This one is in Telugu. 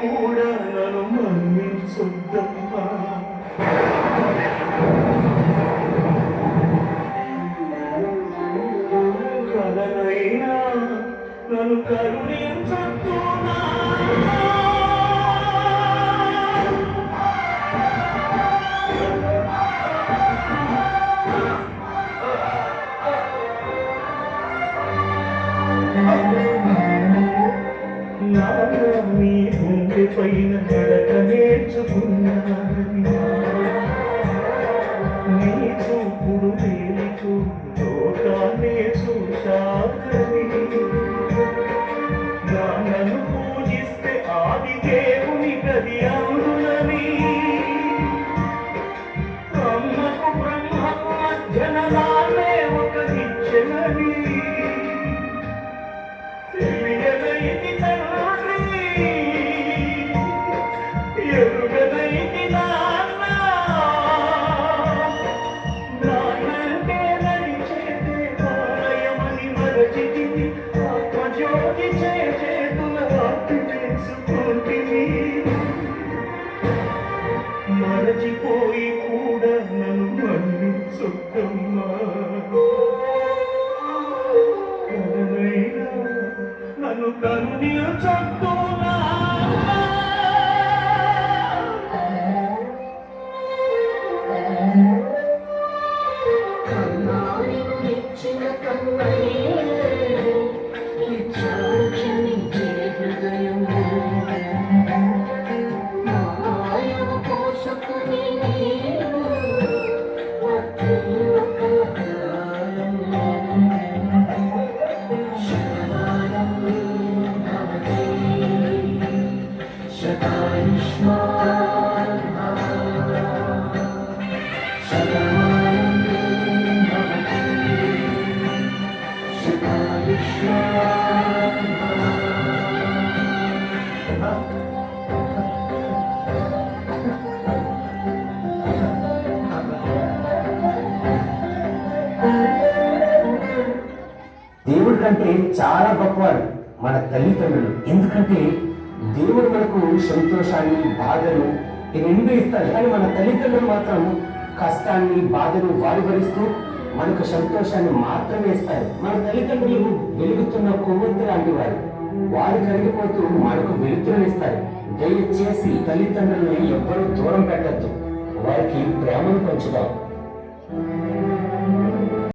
కూడా నన్ను మన్నించొద్దమ్మా. కలనైనా నన్ను కరుణించొద్దునా. నీ గుండె పైన నడక నేర్చుకున్నానని నీ చూపుడు తేలిచూ లోకాన్నే చూశానని నన్ను పూజిస్తే ఆది దేవుని గది అందులని అమ్మకు బ్రహ్మకు మధ్యనలానే ఒక నిత్యనని మరచిపోయి కూడా నన్ను మన్నించొద్దమ్మా. నన్ను కరుణించొద్దునా. దేవుడి కంటే చాలా గొప్పవాడు మన తల్లిదండ్రులు. ఎందుకంటే దేవుడు మనకు సంతోషాన్ని బాధను రెండు ఇస్తాడు, కానీ మన తల్లిదండ్రులు మాత్రం కష్టాన్ని బాధను వారు భరిస్తూ మనకు సంతోషాన్ని మాత్రమే ఇస్తారు. మన తల్లిదండ్రులు వెలుగుతున్న కొవ్వొత్తి లాంటి వారు, వారు కరిగిపోతూ మనకు వెలుతురుని ఇస్తారు. దయచేసి తల్లిదండ్రులను ఎవ్వరూ దూరం పెట్టద్దు, వారికి ప్రేమను పంచుదాం.